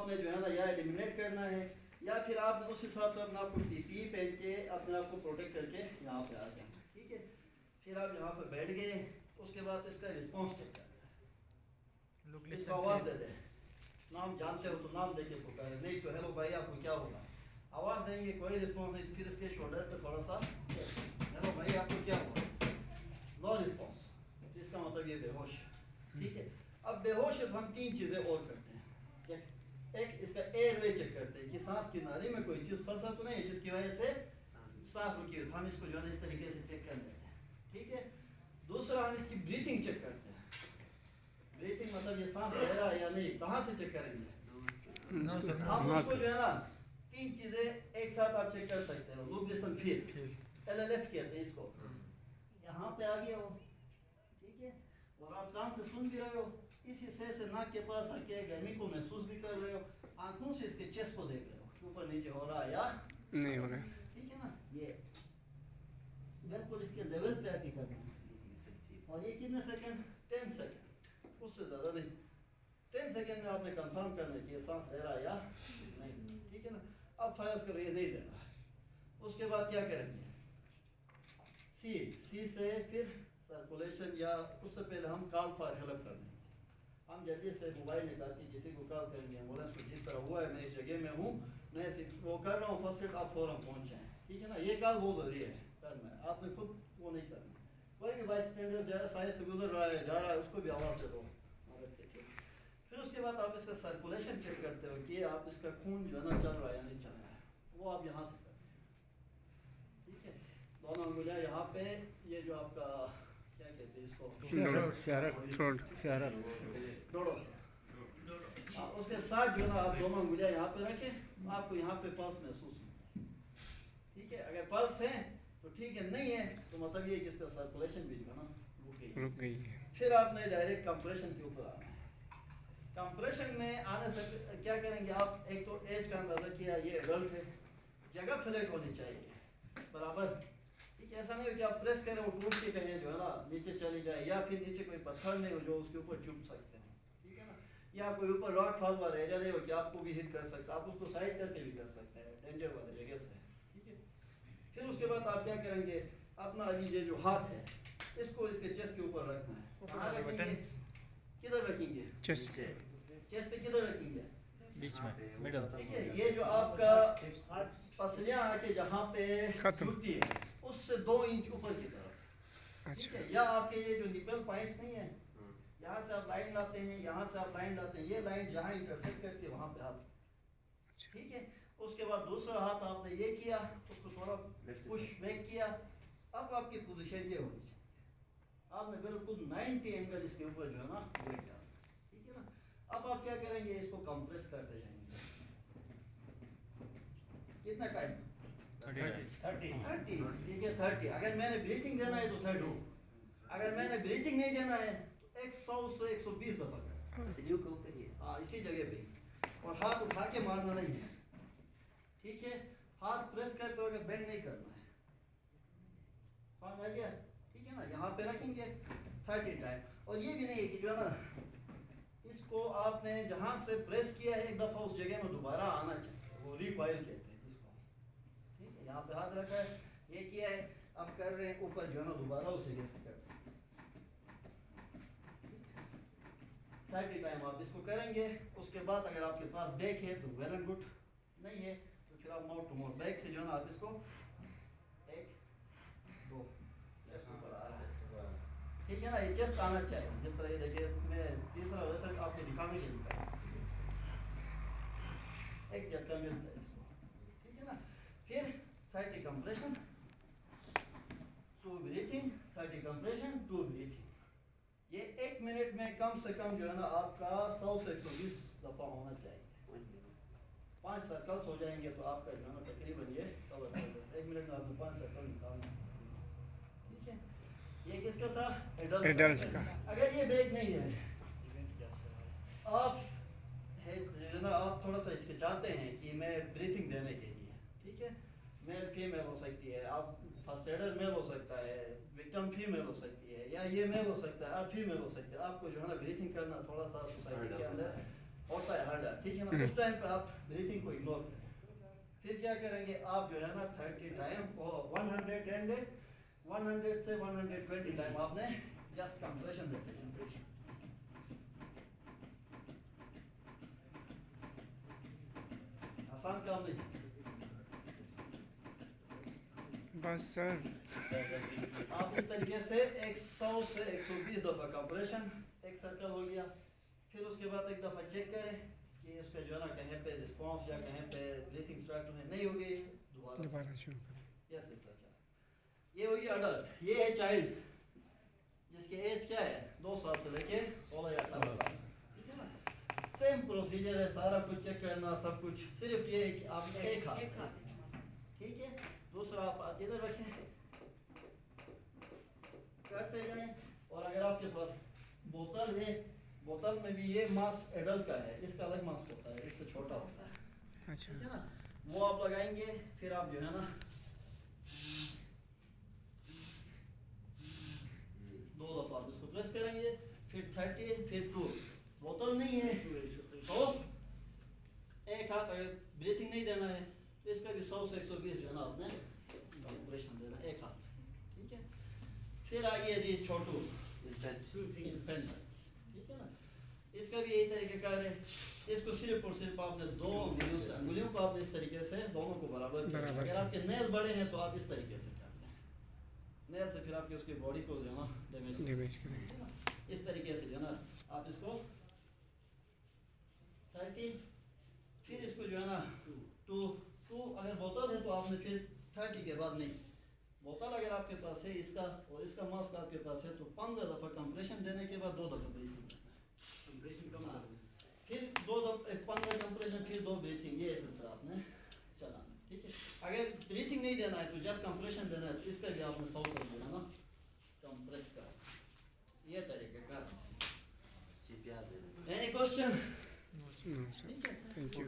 आपने जो है ना या एलिमिनेट करना है, या फिर आपने उस हिसाब से अपने आपको पीपी पहन के अपने आप को प्रोटेक्ट करके यहाँ पे आ जाना, ठीक है। फिर आप यहाँ पे बैठ गए, उसके बाद इसका रिस्पॉन्स चेक करना है, इसको आवाज़ दे दें, नाम जानते हो तो नाम दे के पुकारे, नहीं तो हेलो भाई आपको क्या होगा, आवाज़ देंगे कोई रिस्पॉन्स नहीं, फिर इसके शोल्डर पे थोड़ा सा हेलो भाई आपको क्या होगा, नो रिस्पॉन्स, इसका मतलब ये बेहोश, ठीक है। अब बेहोश हम 3 चीज़ें और करते हैं चेक, एक इसका एयरवे चेक करते हैं कि सांस की नाली में कोई चीज़ फंसा तो नहीं जिसकी वजह से सांस रुकी हुई, हम इसको जो है इस तरीके से चेक कर लेते हैं, ठीक है। दूसरा हम इसकी ब्रीथिंग चेक करते हैं, ब्रीथिंग मतलब ये सांस ले रहा है या नहीं, कहाँ से चेक करेंगे, हम उसको जो है ना 3 चीज़ें एक साथ आप चेक कर सकते हो, लुक लिसन फील, LLF कहते हैं इसको, यहाँ पे आ गया हो, ठीक है, और आप कान से सुन भी रहे हो, इसी से नाक के पास आके गर्मी को महसूस भी कर रहे हो, आंखों से इसके चेस्ट को देख रहे हो ऊपर नीचे हो रहा है या नहीं हो रहा है, ठीक है ना, ये बिल्कुल इसके लेवल पे आके करना है। और ये कितने सेकंड, 10 सेकंड, उससे ज़्यादा नहीं, 10 सेकंड में आपने कंफर्म करना है कि ये सांस ले रहा है या नहीं, ठीक है ना। अब फर्ज करो ये नहीं ले रहा है, उसके बाद क्या करेंगे, सी से फिर सर्कुलेशन, या उससे पहले हम कॉल फॉर हेल्प करने, हम जल्दी से मोबाइल निकाल के किसी को कॉल करेंगे, एम्बुलेंस को जिस तरह हुआ है मैं इस जगह में हूँ, मैं वो कर रहा हूँ फर्स्ट एड, आप फ़ौरन पहुँच जाएँ, ठीक है ना। ये कॉल बहुत ज़रूरी है करना है, आपने खुद वो नहीं करना, कोई भी बाइक स्टैंडर्ड जो है साइड से गुजर रहा है जा रहा है उसको भी आवाज़ दे दो मदद के लिए। फिर उसके बाद आप इसका सर्कुलेशन चेक करते हो कि आप इसका खून जो है ना चल रहा है या नहीं चल रहा है, वो आप यहाँ से करते हैं, ठीक है। दोनों अंगुलियाँ यहाँ पे, ये जो आपका क्या कहते हैं इसको, डोडो, उसके साथ जो ना आप दोनों अंगुलियाँ यहाँ पे रखें, आपको यहाँ पे पल्स महसूस हो, ठीक है। अगर पल्स है तो ठीक है, नहीं है तो मतलब ये कि इसका सर्कुलेशन भी जो है ना रुक गई है। फिर आपने डायरेक्ट कंप्रेशन के ऊपर आना है, कंप्रेशन में आने से क्या करेंगे आप, एक तो एज का अंदाज़ा किया, ये एडल्ट है, जगह फ्लैट होनी चाहिए बराबर, ठीक है, ऐसा नहीं हो कि आप प्रेस करें वो टूट के कहीं जो है ना नीचे चली जाए, या फिर नीचे कोई पत्थर नहीं हो जो उसके ऊपर चुभ सकते हैं, ठीक है ना, या कोई ऊपर रॉड फॉल वाला एरिया नहीं हो कि आपको भी हिट कर सकता है, आप उसको साइड करके भी कर सकते हैं डेंजर वाले जगह से, ठीक है। फिर उसके बाद आप क्या करेंगे, अपना ये जो हाथ है इसको इसके चेस्ट के ऊपर रखना है, कहाँ रखेंगे, किधर रखेंगे, चेस्ट पे किधर रखेंगे, बीच में मिडल, ठीक है। ये जो आपका पसलियाँ आके जहाँ पे जुड़ती है उससे 2 इंच ऊपर की तरफ, ठीक है। या आपके ये जो निपल पॉइंट्स नहीं है, यहाँ से आप लाइन लाते हैं, यहाँ से आप लाइन लाते हैं, ये लाइन जहाँ इंटरसेक्ट करती है वहाँ पे हाथ, ठीक है। उसके बाद दूसरा हाथ आपने ये किया, उसको थोड़ा पुश बैक किया, अब आपकी पोजीशन ये होनी चाहिए, आपने बिल्कुल 90 एंगल इसके ऊपर जो है ना वेट डालना, ठीक है ना। अब आप क्या करेंगे, इसको कंप्रेस करते जाएंगे, कितना टाइम, 30, ठीक है 30। अगर मैंने ब्रीथिंग देना है तो 30, अगर मैंने ब्रीथिंग नहीं देना है तो 100 से 120 दफा करें, हाँ इसी जगह पे, और हाथ उठा के मारना नहीं है, ठीक है। हाथ प्रेस करते वक्त बेंड नहीं करना है, समझ आ गया, ठीक है ना। यहाँ पे रखेंगे 30 टाइम, और ये भी नहीं है कि जो है ना इसको आपने जहाँ से प्रेस किया है एक दफ़ा उस जगह में दोबारा आना चाहिए, वो रिकॉइल कहते हैं जिसको, ठीक है। यहाँ पे हाथ रखा है, ये किया है, अब कर रहे हैं ऊपर जो है ना दोबारा उस जगह से करते हैं, 30 टाइम आप इसको करेंगे। उसके बाद अगर आपके पास बैक है तो वेल एंड गुड, नहीं है तो फिर आप माउथ टू माउथ बैक से जो है ना आप इसको 1 2 चेस्ट ऊपर आ रहा है, ठीक है ना, ये चेस्ट आना चाहिए, जिस तरह ये देखिए मैं तीसरा वैसे आपको दिखाने के लिए एक झटका मिलता है इसको, ठीक है ना। फिर 30 कंप्रेशन 2 ब्रीथिंग, 30 कंप्रेशन 2 ब्रीथिंग, ये 1 मिनट में कम से कम जो है ना आपका 100 से 120 दफ़ा होना चाहिए, 5 सर्कल्स हो जाएंगे तो आपका जो है ना तकरीबन ये कवर हो जाता है, 1 मिनट में आपको 5 सर्कल निकालना, ठीक है। ये किसका था, एडल्ट का। अगर ये बैग नहीं है, आप है जो ना आप थोड़ा सा हिचकिचाते हैं कि मैं ब्रीथिंग देने के लिए, ठीक है, मेल फीमेल हो सकती है, आप फर्स्ट एडर मेल हो सकता है, विक्टिम फीमेल हो सकती है, या ये मेल हो सकता है, आप फीमेल हो सकते हैं, आपको जो है ना ब्रीथिंग करना थोड़ा सा सोसाइटी के अंदर होता है हार्डर, ठीक है ना, उस टाइम पे आप ब्रीथिंग को इग्नोर करें। फिर क्या करेंगे आप जो है ना 30 टाइम और 100 एंड 100 से 120 टाइम आपने जस्ट कंप्रेशन देते हैं। आसान काम नहीं बस सर। आप इस तरीके से 100 से 120 दफा कंप्रेशन, एक सर्कल हो गया। फिर उसके बाद एक दफा चेक करें कि उसका जो है ना कहीं पे रिस्पांस या कहीं पे ब्रीथिंग स्ट्रक्चर में नहीं हो गई, दोबारा शुरू करें। यस यस अच्छा। ये हो गया अडल्ट। ये है चाइल्ड जिसकी एज क्या है 2 साल से लेके 16 या 18 साल, ठीक है ना। सेम प्रोसीजर है, सारा कुछ चेक करना सब कुछ, सिर्फ ये है कि आप एक हाथ, ठीक है, दूसरा आप हाथ इधर रखें, करते जाएं। और अगर आपके पास बोतल है, बोतल में भी ये मास्क एडल्ट का है, इसका अलग मास्क होता है, इससे छोटा होता है, अच्छा, ठीक है ना। वो आप लगाएंगे, फिर आप जो है ना 2 दफा आप इसको प्रेस करेंगे, फिर 30, फिर 2। बोतल नहीं है तो एक हाथ, अगर ब्रीथिंग नहीं देना है तो इसका भी 100 से 120 जो है ना आपने कंप्रेशन देना एक हाथ, ठीक है। फिर आइए जी छोटू इन्फेंट, ठीक है ना, इसका भी यही तरीके का है। इसको सिर्फ और सिर्फ आपने 2 उंगलियों से, उंगलियों को आपने इस तरीके से दोनों को बराबर करना है। अगर आपके नेल बड़े हैं तो आप इस तरीके से कर लें, नेल से फिर आपकी उसकी बॉडी को जो है ना डैमेज करेंगे। इस तरीके से जो है ना आप इसको 30, फिर इसको जो है ना 2 अगर बोतल है तो आपने फिर 30 के बाद नहीं, बोतल अगर आपके पास है इसका और इसका मास्क आपके पास है तो 15 दफा कंप्रेशन देने के बाद 2 दफा ब्रीथिंग करना है। कंप्रेशन कम करना है, फिर 2 दफा 15 कंप्रेशन, फिर 2 ब्रीथिंग, ये सिलसिला आपने चलाना, ठीक है। अगर ब्रीथिंग नहीं देना है तो जस्ट कंप्रेशन देना है, तो इसका भी आपने 100 कर देना ना, कंप्रेस का ये तरीके का। Any question? Thank you.